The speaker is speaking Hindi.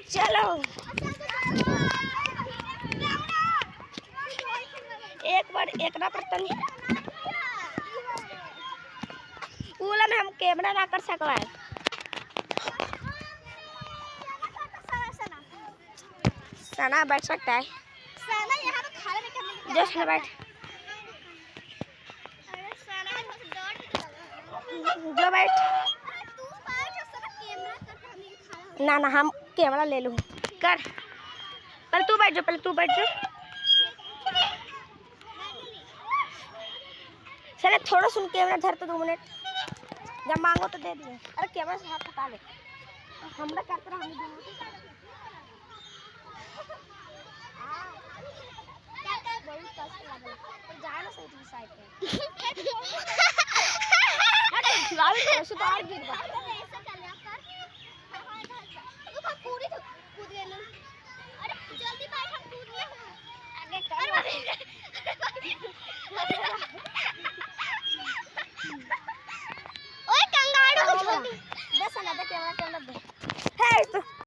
चलो एक बार एक ना पड़ता नहीं उला में हम कैमरा ना कर सकवा है सना बैठ सकता है सना यहाँ पे खाना नहीं करने जो सना बैठ जो बैठ ना ना हम कैमरा ले लूँ कर पहले तू बैठ जा चले थोड़ा सुन कैमरा धर तो 2 मिनट जब मांगो तो दे दिए अरे कैमरा से हाथ हटा ले हमरा क्या तरह हम दोनों क्या बहुत कष्ट लगा पर जाए ना सही साइड पे अरे खिलाड़ी तो और गिर गया ऐसा कर लिया कर पूरी कूद गई